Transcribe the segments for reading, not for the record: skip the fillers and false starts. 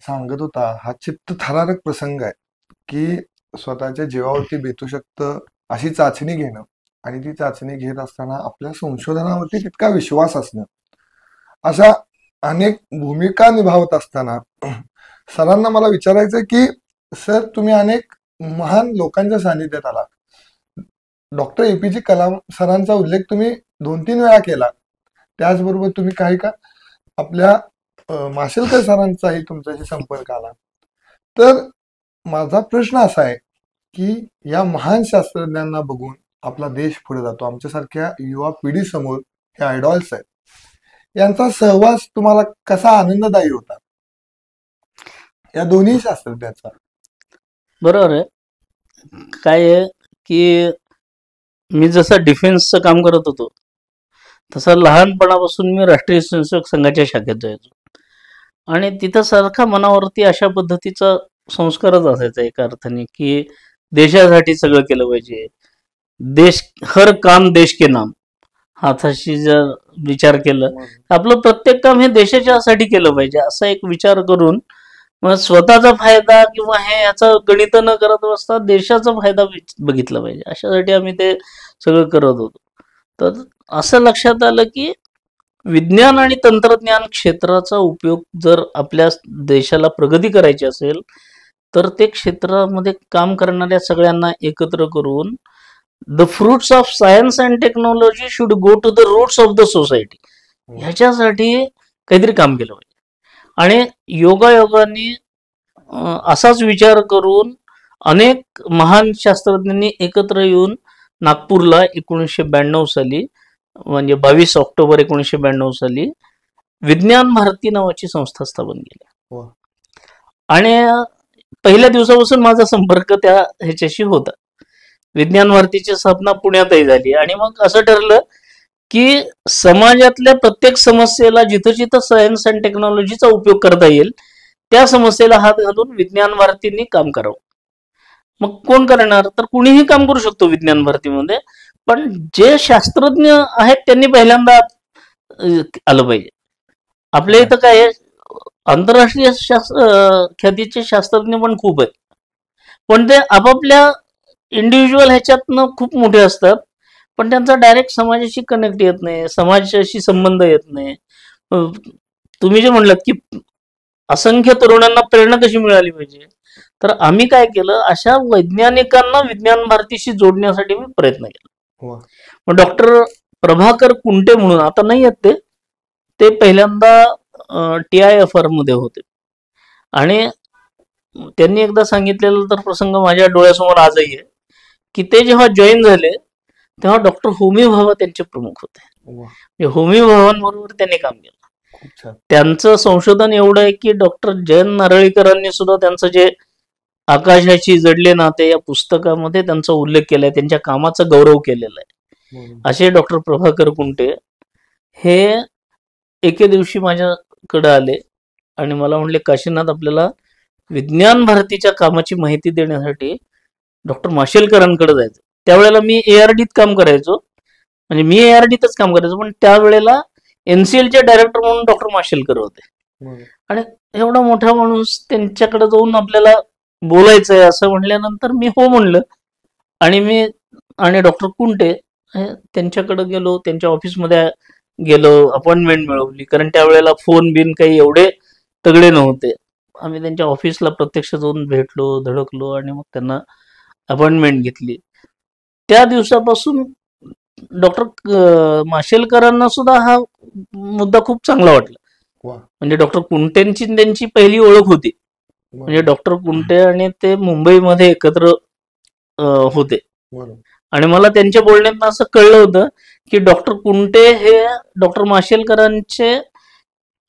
सांगत होता हा चित्तथरारक प्रसंग आहे की स्वतःच्या जीवावरती बेतू शकतं अशी चाचणी घेणं आणि ती चाचणी घेत असताना आपल्या संशोधनावरती तितका विश्वास असणं, अशा अनेक भूमिका निभावत असताना सरांना मला विचारायचं की सर, तुम्ही अनेक महान लोकांच्या सानिध्यात आला. डॉक्टर एपीजे कलाम सरांचा उल्लेख तुम्ही 2-3 वेळा केला. त्याचबरोबर तुम्ही काही का आपल्या माशेलकर सरांचाही तुमच्याशी संपर्क आला. तर माझा प्रश्न असा आहे की या महान शास्त्रज्ञांना बघून आपला देश पुढे जातो. आमच्यासारख्या युवा पिढी समोर हे आयडॉल्स आहेत. यांचा सहवास तुम्हाला कसा आनंददायी होता, या दोन्ही शास्त्रज्ञांचा? बरोबर आहे. काय आहे की मी जसं डिफेन्सचं काम करत होतो तसं लहानपणापासून मी राष्ट्रीय स्वयंसेवक संघाच्या शाखेत जायचो आणि तिथं सारखा मनावरती अशा पद्धतीचा संस्कारच असायचा एका अर्थाने की देशासाठी सगळं केलं पाहिजे. देश हर काम देश के नाम हाताशी जर विचार केलं आपलं प्रत्येक काम हे देशाच्यासाठी केलं पाहिजे असा एक विचार करून मग स्वतःचा फायदा किंवा हे याचं गणित न करत बसता देशाचा फायदा बघितला पाहिजे अशासाठी आम्ही ते सगळं करत होतो. तर असं लक्षात आलं की विज्ञान आणि तंत्रज्ञान क्षेत्राचा उपयोग जर आपल्या देशाला प्रगती करायची असेल तर ते क्षेत्रामध्ये काम करणाऱ्या सगळ्यांना एकत्र करून the fruits of science and technology should go to the roots of the society ह्याच्यासाठी काहीतरी काम केलं पाहिजे. आणि योगायोगाने असाच विचार करून अनेक महान शास्त्रज्ञांनी एकत्र येऊन नागपूरला 1992 साली म्हणजे 22 ऑक्टोबर 1992 साली विज्ञान भारती नावाची संस्था स्थापन केली. आणि पहिल्या दिवसापासून माझा संपर्क त्या ह्याच्याशी होता. विज्ञान भारतीची स्थापना पुण्यातही झाली आणि मग असं ठरलं की समाजातल्या प्रत्येक समस्येला जिथं जिथं सायन्स अँड टेक्नॉलॉजीचा उपयोग करता येईल त्या समस्येला हात घालून विज्ञान भारतींनी काम करावं. मग कोण करणार, तर कुणीही काम करू शकतो विज्ञान भारतीमध्ये, पण जे शास्त्रज्ञ आहेत त्यांनी पहिल्यांदा आलं पाहिजे. आपल्या इथं काय आंतरराष्ट्रीय ख्यातीचे शास्त्रज्ञ पण खूप आहेत, पण ते आपापल्या इंडिव्हिज्युअल ह्याच्यातनं खूप मोठे असतात, पण त्यांचा डायरेक्ट समाजाशी कनेक्ट येत नाही, समाजाशी संबंध येत नाही. तुम्ही जे म्हणलात की असंख्य तरुणांना प्रेरणा कशी मिळाली पाहिजे, तर आम्ही काय केलं, अशा वैज्ञानिकांना विज्ञान भारतीशी जोडण्यासाठी मी प्रयत्न केला. मग डॉक्टर प्रभाकर कुंटे म्हणून आता नाही आहेत ते पहिल्यांदा TIFR मध्ये होते आणि त्यांनी एकदा सांगितलेला तर प्रसंग माझ्या डोळ्यासमोर आजही आहे की ते जेव्हा जॉईन झाले तेव्हा डॉक्टर होमी भाभा त्यांचे प्रमुख होते. होमी भाभांबरोबर त्यांनी काम केलं. त्यांचं संशोधन एवढं आहे की डॉक्टर जयंत नारळीकरांनी सुद्धा त्यांचं जे आकाशाशी जडले नाते या पुस्तकामध्ये त्यांचा उल्लेख केलाय, त्यांच्या कामाचा गौरव केलेला आहे. असे डॉक्टर प्रभाकर कुंटे हे एके दिवशी माझ्याकडे आले आणि मला म्हणले, काशीनाथ, आपल्याला विज्ञान भारतीच्या कामाची माहिती देण्यासाठी डॉक्टर माशेलकरांकडे जायचं. त्यावेळेला मी ARDत काम करायचो, म्हणजे मी ARDतच काम करायचो, पण त्यावेळेला NCLचे डायरेक्टर म्हणून डॉक्टर माशेलकर होते. आणि एवढा मोठा माणूस त्यांच्याकडे जाऊन आपल्याला बोलायचंय असं म्हणल्यानंतर मी हो म्हणलं आणि मी आणि डॉक्टर कुंटे त्यांच्याकडे गेलो, त्यांच्या ऑफिसमध्ये गेलो, अपॉइंटमेंट मिळवली, कारण त्यावेळेला फोन बिन काही एवढे तगडे नव्हते. आम्ही त्यांच्या ऑफिसला प्रत्यक्ष जाऊन भेटलो, धडकलो आणि मग त्यांना अपॉइंटमेंट घेतली. त्या दिवसापासून डॉक्टर माशेलकरांना सुद्धा हा मुद्दा खूप चांगला वाटला. म्हणजे डॉक्टर कुंटेंची त्यांची पहिली ओळख होती, म्हणजे डॉक्टर कुंटे आणि ते मुंबईमध्ये एकत्र होते. आणि मला त्यांच्या बोलण्यात असं कळलं होतं की डॉक्टर कुंटे हे डॉक्टर माशेलकरांचे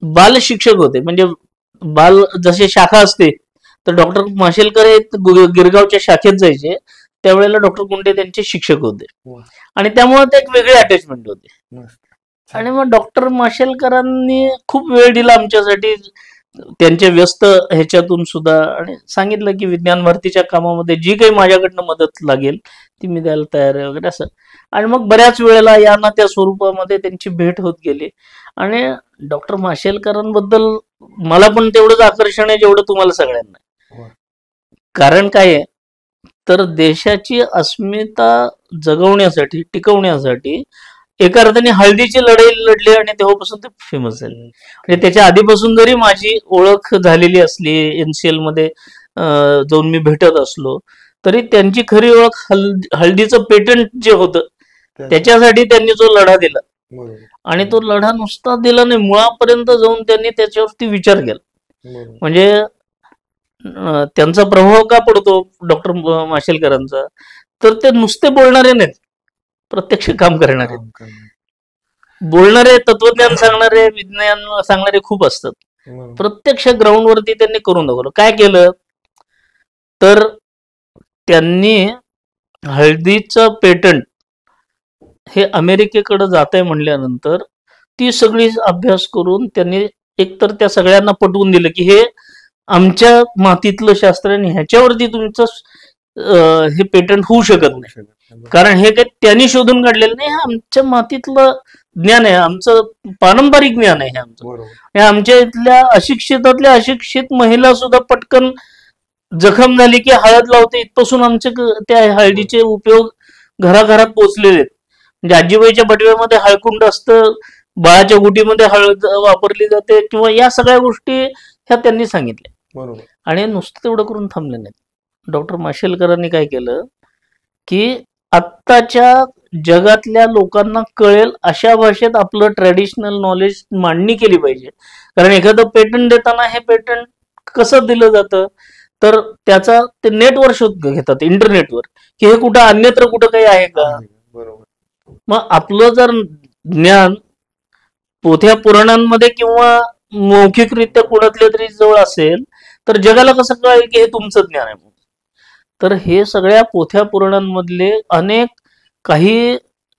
बाल शिक्षक होते. म्हणजे बाल जसे शाखा असते तर डॉक्टर माशेलकर हे गिरगावच्या शाखेत जायचे, त्यावेळेला डॉक्टर कुंटे त्यांचे शिक्षक होते आणि त्यामुळे ते एक वेगळी अटॅचमेंट होते. आणि मग डॉक्टर माशेलकरांनी खूप वेळ दिला आमच्यासाठी, त्यांच्या व्यस्त ह्याच्यातून सुद्धा, आणि सांगितलं की विज्ञान भारतीच्या कामामध्ये जी काही माझ्याकडनं मदत लागेल ती मी द्यायला तयार आहे वगैरे असं. आणि मग बऱ्याच वेळेला या ना त्या स्वरूपामध्ये त्यांची भेट होत गेली. आणि डॉक्टर माशेलकरांबद्दल मला पण तेवढंच आकर्षण आहे जेवढं तुम्हाला सगळ्यांना आहे. वा. कारण काय आहे, तर देशाची अस्मिता जगवण्यासाठी, टिकवण्यासाठी एका अर्थाने हळदीची लढाई लढली आणि तेव्हापासून ते फेमस झाले. म्हणजे त्याच्या आधीपासून जरी माझी ओळख झालेली असली, NCL मध्ये जाऊन मी भेटत असलो, तरी त्यांची खरी ओळख हळदीचं पेटंट जे होतं त्याच्यासाठी त्यांनी जो लढा दिला, बरोबर आणि तो लढा नुसता दिला नाही, मुळापर्यंत जाऊन त्यांनी त्याच्यावरती विचार केला. बरोबर म्हणजे त्यांचा प्रभाव का पडतो डॉक्टर माशेलकरांचा, तर ते नुसते बोलणारे नाहीत, प्रत्यक्ष काम करणारे. काम करणार. बोलणारे, तत्वज्ञान सांगणारे, विज्ञान सांगणारे खूप असतात. बरोबर. प्रत्यक्ष ग्राउंडवरती त्यांनी करून दाखवलं. काय केलं तर त्यांनी हळदीचं पेटंट हे अमेरिकेकडे जात आहे म्हणल्यानंतर ती सगळी अभ्यास करून त्यांनी एकतर त्या सगळ्यांना पटवून दिलं की हे आमच्या मातीतलं शास्त्र आहे आणि ह्याच्यावरती तुमचं हे पेटंट होऊ शकत होऊ नाही, शकत नाही. कारण हे काही त्यांनी शोधून काढलेलं नाही, हे आमच्या मातीतलं ज्ञान आहे, आमचं पारंपरिक ज्ञान आहे हे आमचं. बरोबर हे आमच्या इथल्या अशिक्षितातल्या अशिक्षित महिला सुद्धा पटकन जखम झाली की हळद लावते, इथपासून आमचे त्या हळदीचे उपयोग घराघरात पोहोचलेले आहेत. म्हणजे आजीबाईच्या बटव्यामध्ये हळकुंड असतं, बाळाच्या गुटीमध्ये हळद वापरली जाते, किंवा या सगळ्या गोष्टी ह्या त्यांनी सांगितल्या. बरोबर आणि नुसतं तेवढं करून थांबले नाहीत. डॉक्टर माशेलकरांनी काय केलं की आत्ताच्या जगातल्या लोकांना कळेल अशा भाषेत आपलं ट्रॅडिशनल नॉलेज मांडणी केली पाहिजे. कारण एखादं पेटंट देताना हे पेटंट कसं दिलं जातं, तर त्याचा ते नेटवर शोध घेतात, इंटरनेटवर, की हे कुठं अन्यत्र कुठं काही आहे का. आहे. बरोबर मग आपलं जर ज्ञान पोथ्या पुराणांमध्ये किंवा मौखिकरित्या कोणातल्या तरी जवळ असेल, तर जगाला कसं कळेल की हे तुमचं ज्ञान आहे. तर हे सगळ्या पोथ्या पुराणांमधले अनेक काही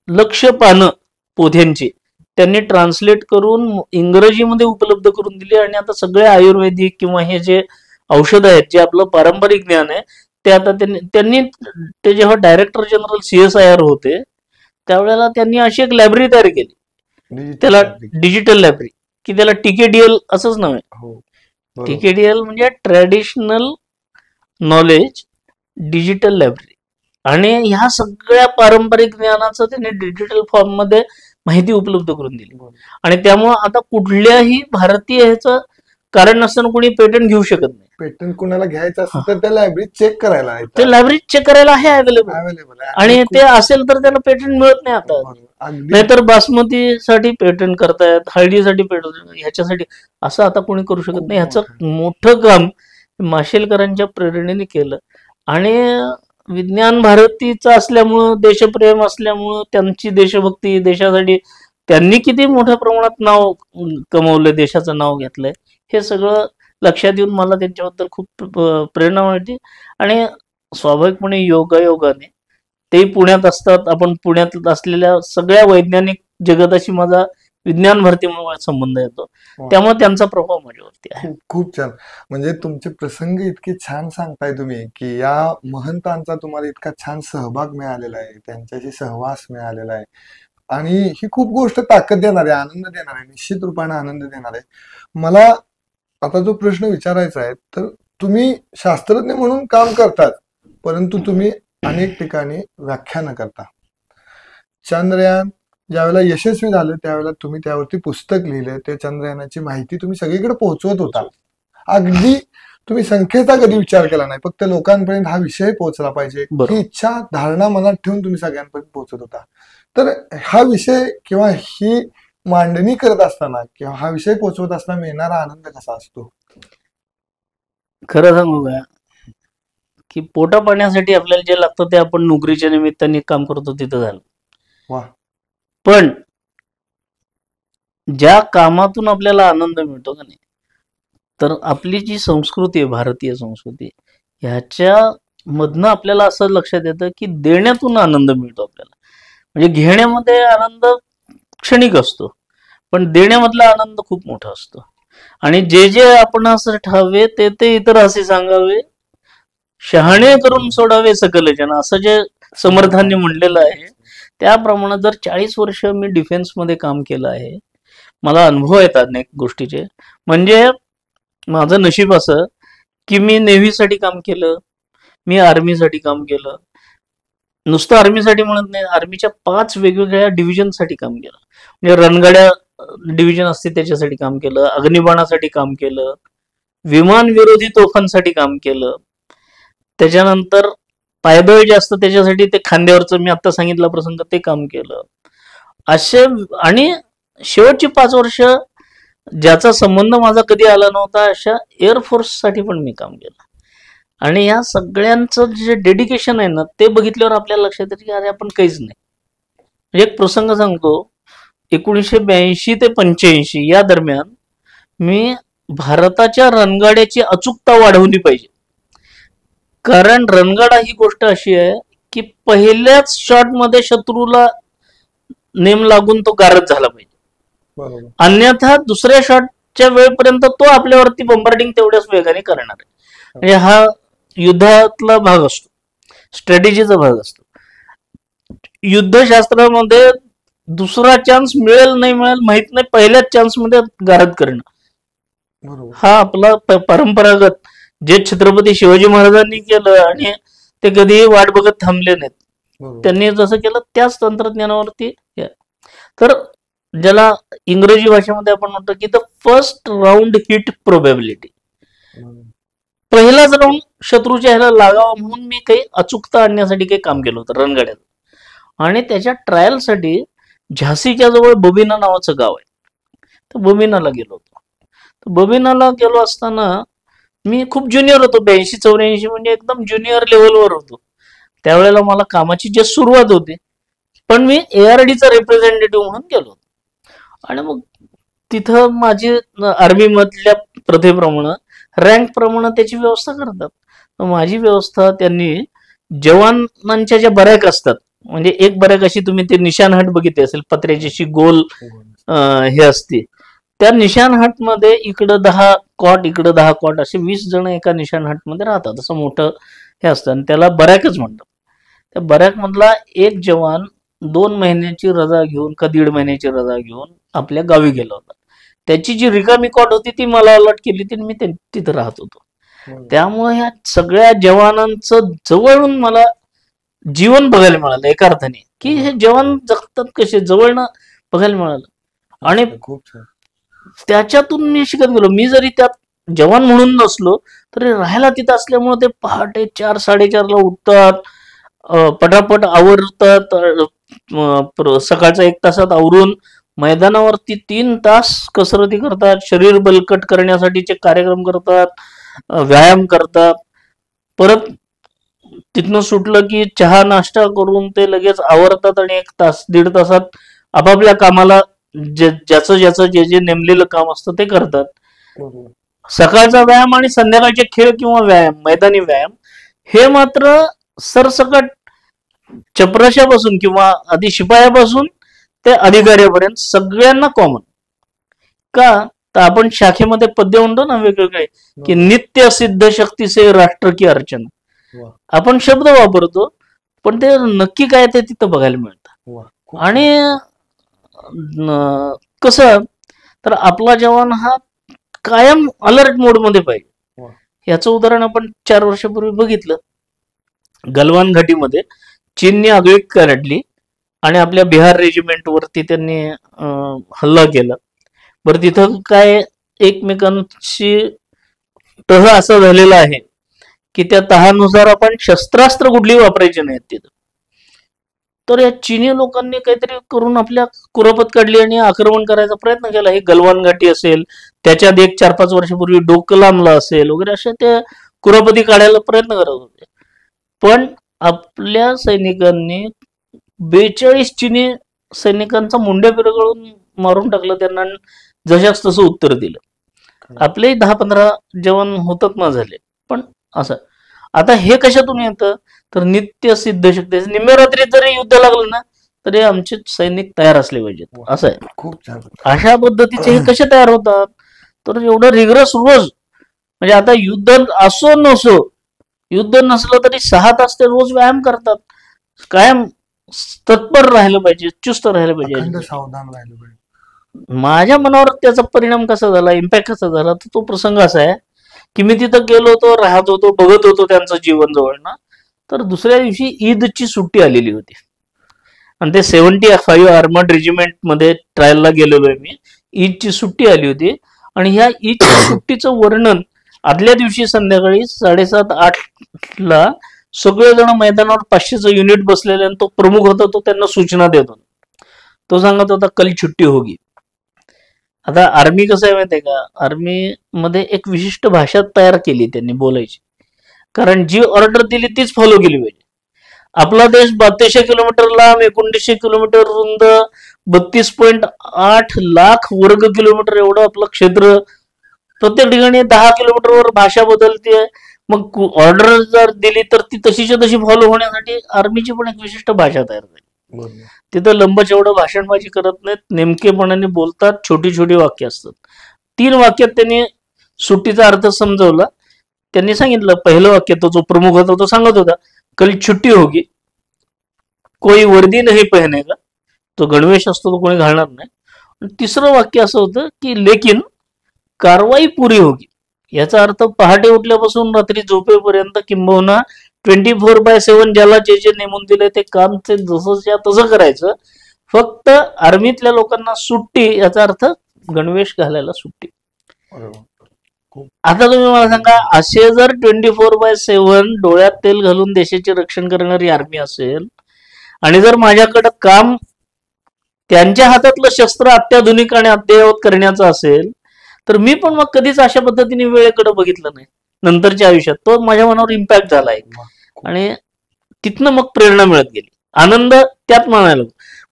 लक्ष पानं पोथ्यांची त्यांनी ट्रान्सलेट करून इंग्रजीमध्ये उपलब्ध करून दिली. आणि आता सगळे आयुर्वेदिक किंवा हे जे औषध आहेत, जे आपलं पारंपरिक ज्ञान आहे, ते आता त्यांनी ते जेव्हा डायरेक्टर जनरल CSIR होते त्यावेळेला त्यांनी अशी एक लायब्ररी तयार केली, डिजिटल त्याला fabric. डिजिटल लायब्ररी, की त्याला TKDL असंच नाव आहे. हो बरोबर TKDL म्हणजे ट्रॅडिशनल नॉलेज डिजिटल लायब्ररी. आणि ह्या सगळ्या पारंपरिक ज्ञानाचं त्यांनी डिजिटल फॉर्म मध्ये माहिती उपलब्ध करून दिली. बरोबर. आणि त्यामुळं आता कुठल्याही भारतीय ह्याचं कारण नसताना कोणी पेटंट घेऊ शकत नाही. पेटंट कुणाला घ्यायचं असेल तर त्या लायब्ररी चेक करायला ते लायब्ररी चेक करायला आहे अवेलेबल, अवेलेबल आहे. आणि ते असेल तर त्याला पेटंट मिळत नाही आता. बरोबर. अगदी नाहीतर बासमतीसाठी पेटंट करतायत, हळदीसाठी पेटंट, ह्याच्यासाठी असं आता कोणी करू शकत खूप नाही. ह्याचं मोठं काम माशेलकरांच्या प्रेरणेने केलं. आणि विज्ञान भारतीचं असल्यामुळं, देशप्रेम असल्यामुळं, त्यांची देशभक्ती, देशासाठी त्यांनी किती मोठ्या प्रमाणात नाव कमवलं, देशाचं नाव घेतलंय, हे सगळं लक्षात येऊन मला त्यांच्याबद्दल खूप प्रेरणा वाटते. आणि स्वाभाविकपणे योगायोगाने तेही पुण्यात असतात, आपण पुण्यात असलेल्या सगळ्या वैज्ञानिक जगताशी माझा विज्ञान भारतीमुळे संबंध येतो, वा. त्यामुळे त्यांचा प्रभाव माझ्यावरती आहे. खूप छान. म्हणजे तुमचे प्रसंग इतके छान सांगताय तुम्ही की या महंतांचा तुम्हाला इतका छान सहभाग मिळालेला आहे, त्यांच्याशी सहवास मिळालेला आहे, आणि ही खूप गोष्ट ताकद देणार आहे, आनंद देणार आहे, निश्चित रूपाने आनंद देणार आहे. मला आता जो प्रश्न विचारायचा आहे, तर तुम्ही शास्त्रज्ञ म्हणून काम करतात, परंतु तुम्ही अनेक ठिकाणी व्याख्यानं करता. चंद्रयान ज्यावेळेला यशस्वी झालं त्यावेळेला तुम्ही त्यावरती पुस्तक लिहिलं, त्या चंद्रयानाची माहिती तुम्ही सगळीकडे पोहोचवत होता. अगदी तुम्ही संख्येचा कधी विचार केला नाही, फक्त लोकांपर्यंत हा विषय पोहोचला पाहिजे बरोबर. ही इच्छा धारणा मनात ठेवून तुम्ही सगळ्यांपर्यंत पोहोचत होता. तर हा विषय किंवा ही मांडणी करत असताना किंवा हा विषय पोहोचवत असताना मिळणारा आनंद कसा असतो? खरं सांगू का, की पोटा पाण्यासाठी आपल्याला जे लागतं ते आपण नोकरीच्या निमित्ताने काम करतो तिथं झालं. वा. पण ज्या कामातून आपल्याला आनंद मिळतो का नाही, तर आपली जी संस्कृती आहे, भारतीय संस्कृती, ह्याच्या मधनं आपल्याला असं लक्षात येतं की देण्यातून आनंद मिळतो आपल्याला. म्हणजे घेण्यामध्ये आनंद क्षणिक असतो, पण देण्यामधला आनंद खूप मोठा असतो. आणि जे जे आपण असं ठावे ते ते इतर असे सांगावे, शहाणे करून सोडावे सकल जन, असं जे समर्थांनी म्हणलेलं आहे, त्याप्रमाणे जर 40 वर्ष मी डिफेन्स मध्ये काम केलं आहे, मला अनुभव येतात अनेक गोष्टीचे. म्हणजे माझं नशीब असं की मी नेव्हीसाठी काम केलं, मी आर्मीसाठी काम केलं. नुसतं आर्मीसाठी म्हणत नाही, आर्मीच्या 5 वेगवेगळ्या डिव्हिजनसाठी काम केलं. म्हणजे रणगाड्या डिव्हिजन असते त्याच्यासाठी काम केलं, अग्निबाणासाठी काम केलं, विमान विरोधी तोफांसाठी काम केलं. त्याच्यानंतर पायदळ जे असतं त्याच्यासाठी ते खांद्यावरचं मी आता सांगितला प्रसंग ते काम केलं. असे आणि शेवटची 5 वर्ष ज्याचा संबंध माझा कधी आला नव्हता अशा एअरफोर्ससाठी पण मी काम केलं. आणि या सगळ्यांचं जे डेडिकेशन आहे ना ते बघितल्यावर आपल्याला लक्षात येतं की अरे आपण काहीच नाही. म्हणजे एक प्रसंग सांगतो, 1982 ते 85 या दरम्यान मी भारताच्या रणगाड्याची अचूकता वाढवली पाहिजे. कारण रणगाडा ही गोष्ट अशी आहे की पहिल्याच शॉटमध्ये शत्रूला नेम लागून तो गारद झाला पाहिजे, बरोबर. अन्यथा दुसऱ्या शॉटच्या वेळेपर्यंत तो आपल्यावरती बॉम्बार्डिंग तेवढ्याच वेगाने करणार आहे. म्हणजे हा युद्धातला भाग असतो, स्ट्रॅटेजीचा भाग असतो. युद्धशास्त्रामध्ये दुसरा चान्स मिळेल नाही मिळेल माहित नाही, पहिल्याच चान्स मध्ये गारद करणं बरोबर. हा आपला परंपरागत जे छत्रपती शिवाजी महाराजांनी केलं आणि ते कधीही वाट बघत थांबले नाहीत. बरोबर. त्यांनी जसं केलं त्याच तंत्रज्ञानावरती तर ज्याला इंग्रजी भाषेमध्ये आपण म्हणतो की the first round hit probability, बरोबर. पहिलाच राऊंड शत्रूच्या ह्याला लागावा म्हणून मी काही अचूकता आणण्यासाठी काही काम केलं होतं रणगाड्यात. आणि त्याच्या ट्रायलसाठी झाशीच्या जवळ बबिना नावाचं गाव आहे, तर बबिनाला गेलो होतो. तर बबिनाला गेलो असताना मी खूप ज्युनियर होतो, 82-84 म्हणजे एकदम ज्युनियर लेवलवर होतो त्यावेळेला. मला कामाची जे सुरुवात होती, पण मी ARDचा रिप्रेझेंटेटिव्ह म्हणून गेलो होतो. आणि मग तिथं माझी आर्मी मधल्या प्रथेप्रमाणे रँक प्रमाणे त्याची व्यवस्था करतात. माझी व्यवस्था त्यांनी जवानांच्या ज्या बरॅक असतात, म्हणजे एक बरॅक अशी तुम्ही ते निशाण हट बघितली असेल, पत्र्याची अशी गोल हे असते, त्या निशाण हट मध्ये इकडं 10 कॉट इकडं 10 कॉट असे 20 जण एका निशाण हट मध्ये राहतात. असं मोठं हे असतं आणि त्याला बरॅकच म्हणतात. त्या बरॅक मधला एक जवान 2 महिन्याची रजा घेऊन का 1.5 महिन्याची रजा घेऊन आपल्या गावी गेला होता. त्याची जी रिकामी कॉट होती ती मला अलॉट केली होती, मी तिथं राहत होतो. त्यामुळे ह्या सगळ्या जवानांचं जवळून मला जीवन बघायला मिळालं एका अर्थाने, की हे जवान जगतात कसे जवळनं बघायला मिळालं. आणि खूप छान. त्याच्यातून मी शिकत गेलो. मी जरी त्यात जवान म्हणून नसलो तरी राहायला तिथं असल्यामुळे ते पहाटे 4-4:30ला उठतात, पटापट आवरतात, सकाळचा 1 तासात आवरून मैदानावरती 3 तास कसरती करतात, शरीर बलकट करण्यासाठीचे कार्यक्रम करतात, व्यायाम करतात. परत तिथनं सुटलं की चहा नाश्ता करून ते लगेच आवरतात आणि 1 तास 1.5 तासात आपापल्या कामाला ज्याचं ज्याचं जे जे नेमलेलं काम असतं ते करतात. बरोबर. सकाळचा व्यायाम आणि संध्याकाळचे खेळ किंवा व्यायाम, मैदानी व्यायाम हे मात्र सरसकट चपराशापासून किंवा आधी शिपायापासून ते अधिकाऱ्यापर्यंत सगळ्यांना कॉमन. का तर आपण शाखेमध्ये पद्य म्हणतो ना वेगवेगळे, की नित्य सिद्ध शक्ती से राष्ट्र की अर्चना. वा. आपण शब्द वापरतो पण ते नक्की काय ते तिथं बघायला मिळतं. वा. खूप आणि कसं तर आपला जवान हा कायम अलर्ट मोड मध्ये पाहिजे. वा. याचं उदाहरण आपण 4 वर्षापूर्वी बघितलं. गलवान घाटीमध्ये चीनने आगळीक काढली आणि आपल्या बिहार रेजिमेंट वरती त्यांनी हल्ला केला. बरं तिथं काय एकमेकांशी तह असा झालेला आहे की त्या तहानुसार आपण शस्त्रास्त्र कुठली वापरायची नाहीत तिथं. तर या चीनी लोकांनी काहीतरी करून आपल्या कुरापत काढली आणि आक्रमण करायचा प्रयत्न केला. हे गलवान घाटी असेल, त्याच्यात 1-4-5 वर्षापूर्वी डोकलामला असेल वगैरे, अशा त्या कुरापती काढायला प्रयत्न करत होते. पण आपल्या सैनिकांनी 42 चीनी सैनिकांचा मुंड्या पिरगळून मारून टाकलं त्यांना, जशाच तसं उत्तर दिलं. आपले 10-15 जवान हुतात्मा झाले. पण असं आता हे कशातून येतं तर नित्य सिद्ध शक्ती. निम्म्या रात्रीत जरी युद्ध लागलं ना तरी आमचे सैनिक तयार असले पाहिजेत, असं आहे. खूप छान. अशा पद्धतीचे हे कसे तयार होतात तर एवढं रिग्रस रोज, म्हणजे आता युद्ध असो नसो, युद्ध नसलं तरी 6 तास ते रोज व्यायाम करतात. कायम तत्पर राहिलं पाहिजे, चुस्त राहिलं अखंड पाहिजे. सावधान राहिलं पाहिजे. माझ्या मनावर त्याचा परिणाम कसा झाला, इम्पॅक्ट कसा झाला, तर तो प्रसंग असा आहे की मी तिथं गेलो होतो, राहत होतो, बघत होतो त्यांचं जीवन जवळ ना. तर दुसऱ्या दिवशी ईदची सुट्टी आलेली होती आणि ते 75 आर्मर्ड रेजिमेंट मध्ये ट्रायलला गेलेलो आहे मी. ईदची सुट्टी आली होती आणि ह्या ईदच्या सुट्टीचं वर्णन आदल्या दिवशी संध्याकाळी 7:30-8 सगळेजण मैदानावर 500चं युनिट बसलेले आणि तो प्रमुख होता, तो त्यांना सूचना देत होता. तो सांगत होता कल छुट्टी होगी. आता आर्मी कसं आहे माहितीये का, आर्मी मध्ये एक विशिष्ट भाषा तयार केली त्यांनी बोलायची, कारण जी ऑर्डर दिली तीच फॉलो केली पाहिजे. आपला देश 3200 किलोमीटर लांब, 1900 किलोमीटर रुंद, 32.8 लाख वर्ग किलोमीटर एवढं आपलं क्षेत्र. प्रत्येक ठिकाणी 10 किलोमीटरवर भाषा बदलते. मग ऑर्डर जर दिली तर ती तशीच्या तशी फॉलो होण्यासाठी आर्मीची पण एक विशिष्ट भाषा तयार झाली. तिथं लंबचेवढं भाषणबाजी करत नाहीत, नेमकेपणाने बोलतात, छोटी छोटी वाक्य असतात. 3 वाक्यात त्यांनी सुट्टीचा अर्थ समजवला. त्यांनी सांगितलं, पहिलं वाक्य तो जो प्रमुख होता तो सांगत होता कल छुट्टी होगी, कोई वर्दी नाही पहनेगा, तो गणवेश असतो तो कोणी घालणार नाही. तिसरं वाक्य असं होतं की लेकिन कारवाई पुरी होगी. याचा अर्थ पहाटे उठल्यापासून रात्री झोपेपर्यंत किंबहुना 24/7 ज्याला जे जे नेमून दिले ते काम ते जसं तसं करायचं. फक्त आर्मीतल्या लोकांना सुट्टी, याचा अर्थ गणवेश घालायला सुट्टी. आता तुम्ही मला सांगा, असे जर 24/7 डोळ्यात तेल घालून देशाचे रक्षण करणारी आर्मी असेल आणि जर माझ्याकडं काम त्यांच्या हातातलं शस्त्र अत्याधुनिक आणि अद्ययावत करण्याचं असेल, तर मी पण मग कधीच अशा पद्धतीने वेळेकडे बघितलं नाही नंतरच्या आयुष्यात. तो माझ्या मनावर इम्पॅक्ट झालाय आणि तिथनं मग प्रेरणा मिळत गेली, आनंद त्यात मानायला.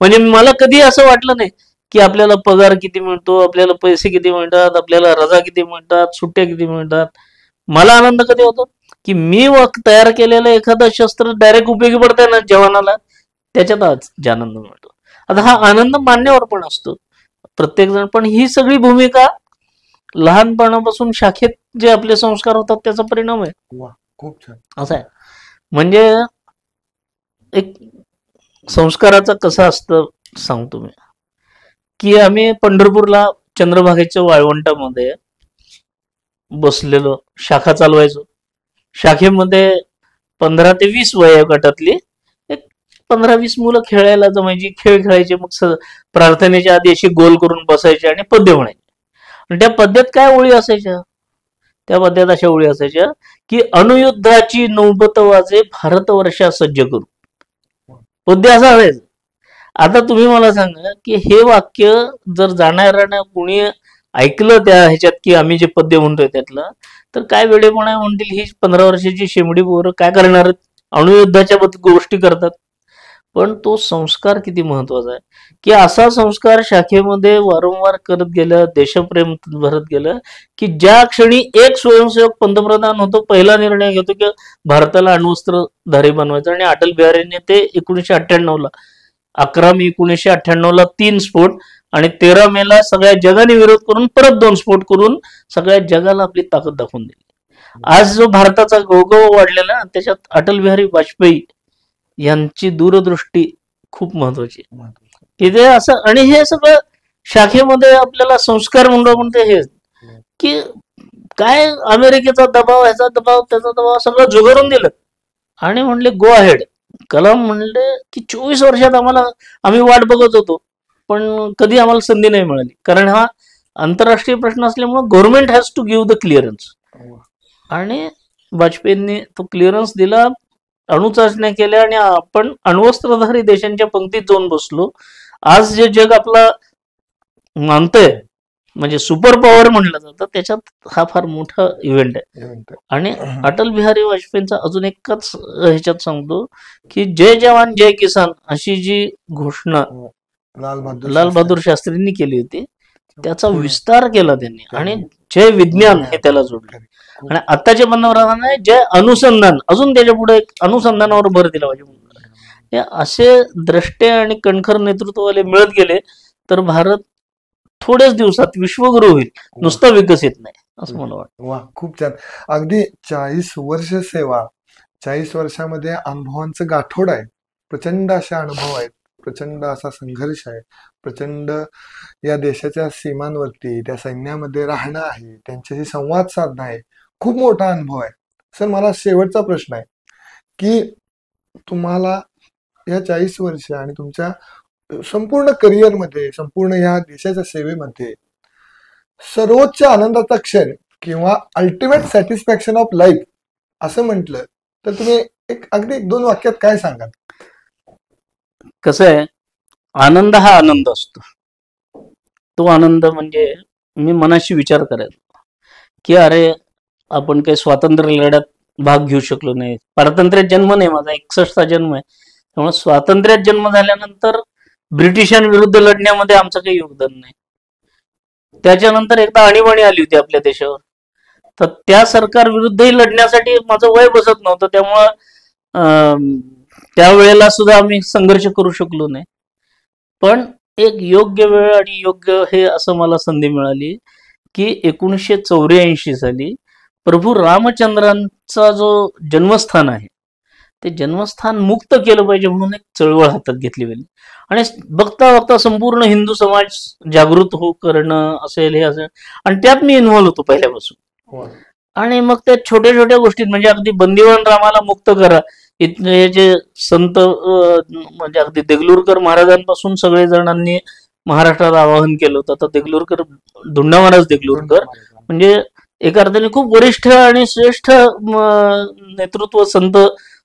म्हणजे मला कधी असं वाटलं नाही की आपल्याला पगार किती मिळतो, आपल्याला पैसे किती मिळतात, आपल्याला रजा किती मिळतात, सुट्ट्या किती मिळतात. मला आनंद कधी होतो की मी तयार केलेलं एखादं शस्त्र डायरेक्ट उपयोगी पडतंय ना जवानाला, त्याच्यात आज आनंद मिळतो. आता हा आनंद मान्यवर पण असतो प्रत्येक जण, पण ही सगळी भूमिका लहानपणापासून शाखेत जे आपले संस्कार होतात त्याचा परिणाम आहे. खूप छान. असं आहे. म्हणजे एक संस्काराचं कसं असतं सांगतो मी, की आम्ही पंढरपूरला चंद्रभागेच्या वाळवंटामध्ये बसलेलो, शाखा चालवायचो. शाखेमध्ये 15 ते 20 वयोगटातली एक 15-20 मुलं खेळायला जमायची, खेळ खेळायचे. मग प्रार्थनेच्या आधी अशी गोल करून बसायचे आणि पद्य म्हणायचे. आणि त्या पद्यात काय ओळी असायच्या, त्या पद्यात अशा ओळी असायच्या की अणुयुद्धाची नौबत वाजे भारतवर्षा सज्ज करू. पद्य असं असायचं. आता तुम्ही मला सांगा की हे वाक्य जर जाणाऱ्यानं कुणी ऐकलं त्या ह्याच्यात की आम्ही जे पद्य म्हणतोय त्यातलं, तर काय वेळेपणा म्हणतील, ही 15 वर्षाची शेमडी पोरं काय करणार, अणुयुद्धाच्या गोष्टी करतात. पण तो संस्कार किती महत्वाचा आहे की असा संस्कार शाखेमध्ये वारंवार करत गेलं, देशप्रेम भरत गेलं, की ज्या क्षणी एक स्वयंसेवक पंतप्रधान होतो, पहिला निर्णय घेतो की भारताला अण्वस्त्रधारी बनवायचं. आणि अटल बिहारीने ते 1998ला 11 मे 1998ला 3 स्फोट आणि 13 मेला सगळ्या जगाने विरोध करून परत 2 स्फोट करून सगळ्या जगाला आपली ताकद दाखवून दिली. आज जो भारताचा गवगव वाढलेला, त्याच्यात अटल बिहारी वाजपेयी यांची दूरदृष्टी खूप महत्वाची की ते असं. आणि हे सगळं शाखेमध्ये आपल्याला संस्कार म्हणतो पण ते हे की काय अमेरिकेचा दबाव, ह्याचा दबाव, त्याचा दबाव सगळं झुगारून दिलं आणि म्हणले गो अहेड. कलाम म्हणले की 24 वर्षात आम्ही वाट बघत होतो पण कधी आम्हाला संधी नाही मिळाली, कारण हा आंतरराष्ट्रीय प्रश्न असल्यामुळे government has to give the clearance. आणि वाजपेयींनी तो क्लिअरन्स दिला, अणुचाचण्या केल्या आणि आपण अण्वस्त्रधारी देशांच्या पंक्तीत जाऊन बसलो. आज जे जग आपला मानतंय म्हणजे सुपर पॉवर म्हणलं जातं, त्याच्यात हा फार मोठा इव्हेंट आहे. आणि अटल बिहारी वाजपेयींचा अजून एकच ह्याच्यात सांगतो की जय जवान जय किसान अशी जी घोषणा लाल बहादूर शास्त्रींनी केली होती, त्याचा विस्तार केला त्यांनी. आणि जय विज्ञान हे त्याला जोडलं. आणि आताच्या पंतप्रधानाने जय अनुसंधान, अजून त्याच्या पुढे एक अनुसंधानावर भर दिला पाहिजे. हे असे द्रष्टे आणि कणखर नेतृत्ववाले मिळत गेले तर भारत थोड्याच दिवसात विश्वगुरु होईल, नुसतं विकसित नाही, असं मला वाटतं. वा, खूप छान. अगदी 40 वर्ष सेवा, 40 वर्षामध्ये अनुभवांचं गाठोड आहे, प्रचंड असे अनुभव आहेत. प्रचंड असा संघर्ष आहे, प्रचंड या देशाच्या सीमांवरती त्या सैन्यामध्ये राहणं आहे, त्यांच्याशी संवाद साधणं आहे, खूप मोठा अनुभव आहे. सर, मला शेवटचा प्रश्न आहे की तुम्हाला या 40 वर्ष आणि तुमच्या संपूर्ण करिअरमध्ये, संपूर्ण या देशाच्या सेवेमध्ये सर्वोच्च आनंदाचा क्षण किंवा अल्टिमेट सॅटिस्फॅक्शन ऑफ लाईफ असं म्हटलं तर तुम्ही अगदी 1-2 वाक्यात काय सांगाल? कसं आहे, आनंद हा आनंद असतो. तो आनंद म्हणजे मी मनाशी विचार करायचो की अरे, आपण काही स्वातंत्र्य लढ्यात भाग घेऊ शकलो नाही. पारतंत्र्यात जन्म नाही माझा, 61चा जन्म आहे. त्यामुळे स्वातंत्र्यात जन्म झाल्यानंतर ब्रिटिशांविरुद्ध लढण्यामध्ये आमचं काही योगदान नाही. त्याच्यानंतर एकदा आणीबाणी आली होती आपल्या देशावर, तर त्या सरकार विरुद्धही लढण्यासाठी माझं वय बसत नव्हतं. त्यामुळं त्यावेळेला सुद्धा आम्ही संघर्ष करू शकलो नाही. पण एक योग्य वेळ आणि योग्य हे असं मला संधी मिळाली की 1984 साली प्रभू रामचंद्रांचा जो जन्मस्थान आहे ते जन्मस्थान मुक्त केलं पाहिजे म्हणून एक चळवळ हातात घेतली गेली. आणि बघता बघता संपूर्ण हिंदू समाज जागृत करणं असेल, हे असेल, आणि त्यात मी इन्व्हॉल्व होतो पहिल्यापासून. आणि मग त्या छोट्या छोट्या गोष्टीत म्हणजे अगदी बंदिवान रामाला मुक्त करा, इथले जे संत म्हणजे अगदी देगलूरकर महाराजांपासून सगळे जणांनी महाराष्ट्रात आवाहन केलं होतं. तर देगलूरकर, धुंडा महाराज देगलूरकर म्हणजे एका अर्थाने खूप वरिष्ठ आणि श्रेष्ठ नेतृत्व संत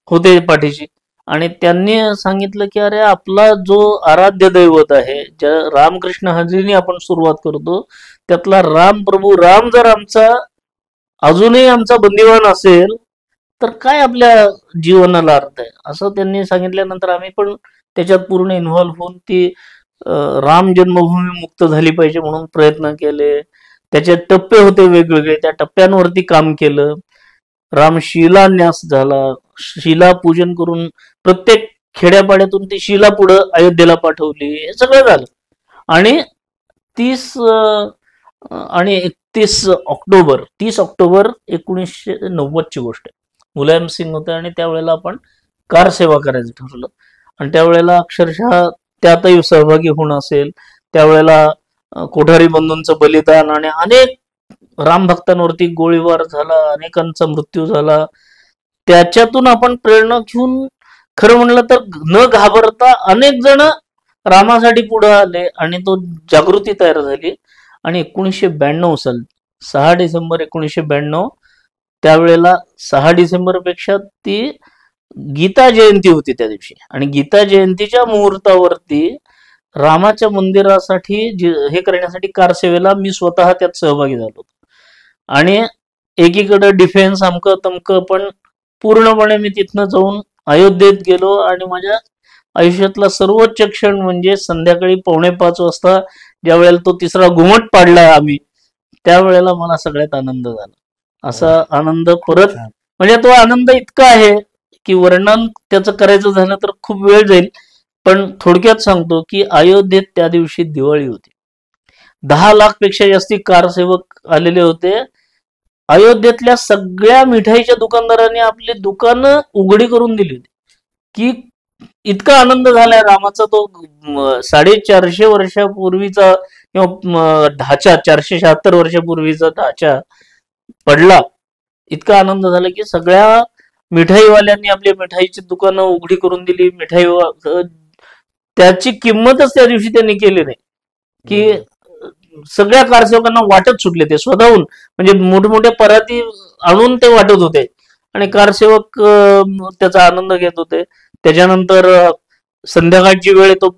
होते पाठीशी. आणि त्यांनी सांगितलं की अरे, आपला जो आराध्य दैवत आहे, ज्या रामकृष्ण हरीने आपण सुरुवात करतो, त्यातला राम, प्रभू राम जर आमचा अजूनही आमचा बंदिवान असेल तर काय आपल्या जीवनाला अर्थ आहे, असं त्यांनी सांगितल्यानंतर आम्ही पण त्याच्यात पूर्ण इन्व्हॉल्व्ह होऊन ती राम जन्मभूमी मुक्त झाली पाहिजे म्हणून प्रयत्न केले. त्याचे टप्पे होते वेगवेगळे, त्या टप्प्यांवरती काम केलं. राम शिलान्यास झाला, शिला पूजन करून प्रत्येक खेड्यापाड्यातून ती शिला पुढं अयोध्येला पाठवली, हे सगळं झालं. आणि 30 आणि 31 ऑक्टोबर 30 ऑक्टोबर 1990ची गोष्ट आहे. मुलायम सिंग होते आणि त्यावेळेला आपण कार सेवा करायचं ठरवलं. आणि त्यावेळेला अक्षरशः त्यातही सहभागी होणं असेल, त्यावेळेला कोठारी बंधूंचं बलिदान आणि अनेक रामभक्तांवरती गोळीबार झाला, अनेकांचा मृत्यू झाला. त्याच्यातून आपण प्रेरणा घेऊन खरं म्हणलं तर न घाबरता अनेक जण रामासाठी पुढे आले आणि तो जागृती तयार झाली. आणि 1992 साल 6 डिसेंबर 1992, त्यावेळेला 6 डिसेंबर पेक्षा ती गीता जयंती होती त्या दिवशी. आणि गीता जयंतीच्या मुहूर्तावरती रामाच्या मंदिरासाठी हे करण्यासाठी कार सेवेला मी स्वतः त्यात सहभागी झालो होतो. आणि एकीकडे डिफेन्स अमकं तमकं, पण पूर्णपणे मी तिथनं जाऊन अयोध्येत गेलो. आणि माझ्या आयुष्यातला सर्वोच्च क्षण म्हणजे संध्याकाळी 4:45 वाजता ज्या वेळेला तो तिसरा घुमट पाडला आम्ही, त्यावेळेला मला सगळ्यात आनंद झाला. असा आनंद परत, म्हणजे तो आनंद इतका आहे की वर्णन त्याचं करायचं झालं तर खूप वेळ जाईल. पण थोडक्यात सांगतो की अयोध्येत त्या दिवशी दिवाळी होती. 10 लाख पेक्षा जास्ती कारसेवक आलेले होते. अयोध्येतल्या सगळ्या मिठाईच्या दुकानदारांनी आपली दुकानं उघडी करून दिली होती. की इतका आनंद झालाय रामाचा, तो 450 वर्षापूर्वीचा किंवा ढाचा, 476 वर्षापूर्वीचा ढाचा पडला. इतका आनंद झाला की सगळ्या मिठाईवाल्यांनी आपली मिठाईची दुकानं उघडी करून दिली. मिठाई त्याची किंमतच त्या दिवशी त्यांनी केली नाही. की सगळ्या कारसेवकांना वाटत सुटले, ते स्वतःहून, म्हणजे मोठमोठ्या पराती आणून ते वाटत होते आणि कारसेवक त्याचा आनंद घेत होते. त्याच्यानंतर संध्याकाळची वेळ तो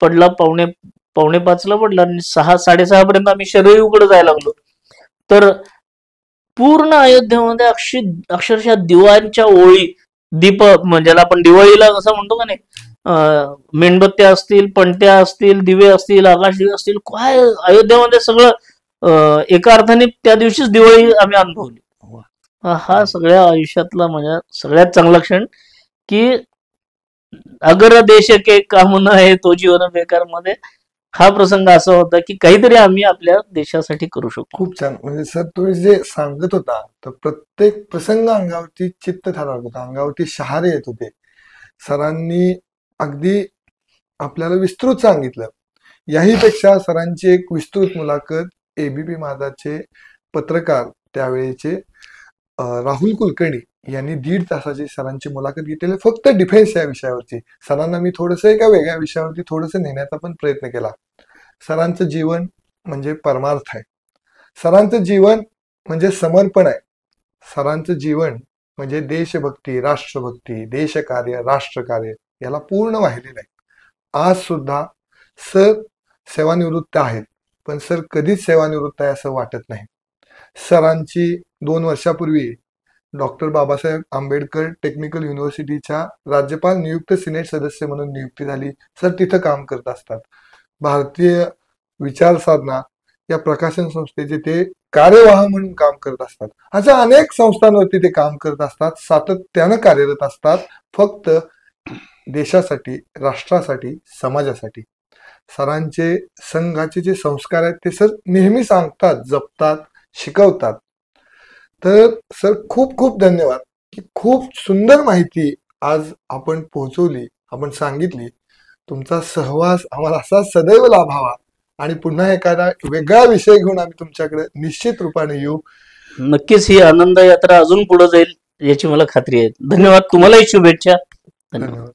पडला, 4:45 पडला आणि 6-6:30 पर्यंत आम्ही शरयूकडे जायला लागलो. तर पूर्ण अयोध्येमध्ये अक्षरशः दिवाळीच्या ओळी, दीप, म्हणजे आपण दिवाळीला कसं म्हणतो का नाही, मेणबत्त्या असतील, पणत्या असतील, दिवे असतील, आकाश दिवे असतील, काय अयोध्येमध्ये सगळं एका अर्थाने त्या दिवशीच दिवाळी आम्ही अनुभवली. हा सगळ्या आयुष्यातला माझ्या सगळ्यात चांगला क्षण. की अगर देश के काम न आहे तो जीवन बेकार मध्ये हा प्रसंग असा होता की काहीतरी आम्ही आपल्या देशासाठी करू शकतो. खूप छान. म्हणजे सर, तुम्ही जे सांगत होता तर प्रत्येक प्रसंग अंगावरती चित्त ठरवत होता, अंगावरती शहारे येत होते. सरांनी अगदी आपल्याला विस्तृत सांगितलं. याही पेक्षा सरांची एक विस्तृत मुलाखत एबीपी माझाचे पत्रकार त्यावेळेचे राहुल कुलकर्णी यांनी 1.5 तासाची सरांची मुलाखत घेतलेली फक्त डिफेन्स या विषयावरची. सरांना मी थोडंसं एका वेगळ्या विषयावरती थोडंसं नेण्याचा पण प्रयत्न केला. सरांचं जीवन म्हणजे परमार्थ आहे. सरांचं जीवन म्हणजे समर्पण आहे. सरांचं जीवन म्हणजे देशभक्ती, राष्ट्रभक्ती, देशकार्य, राष्ट्रकार्य याला पूर्ण वाहिलेलं आहे. आज सुद्धा सर सेवानिवृत्त आहेत, पण सर कधीच सेवानिवृत्त आहे असं वाटत नाही. सरांची 2 वर्षापूर्वी डॉक्टर बाबासाहेब आंबेडकर टेक्निकल युनिव्हर्सिटीच्या राज्यपाल नियुक्त सिनेट सदस्य म्हणून नियुक्ती झाली. सर तिथं काम करत असतात. भारतीय विचार साधना या प्रकाशन संस्थेचे ते कार्यवाह म्हणून काम करत असतात. अशा अनेक संस्थांवरती ते काम करत असतात, सातत्यानं कार्यरत असतात, फक्त देशासाठी, राष्ट्रासाठी, समाजासाठी. सरांचे संघाचे जे संस्कार आहेत ते सर नेहमी सांगतात, जपतात, शिकवतात. तर सर खूप खूप धन्यवाद की खूप सुंदर माहिती आज आपण पोहोचवली, आपण सांगितली. तुमचा सहवास आम्हाला असा सदैव लाभावा आणि पुन्हा एखादा वेगळा विषय घेऊन आम्ही तुमच्याकडे निश्चित रूपाने येऊ. नक्कीच ही आनंद यात्रा अजून पुढे जाईल याची मला खात्री आहे. धन्यवाद. तुम्हालाही शुभेच्छा. धन्यवाद. धन्यवाद.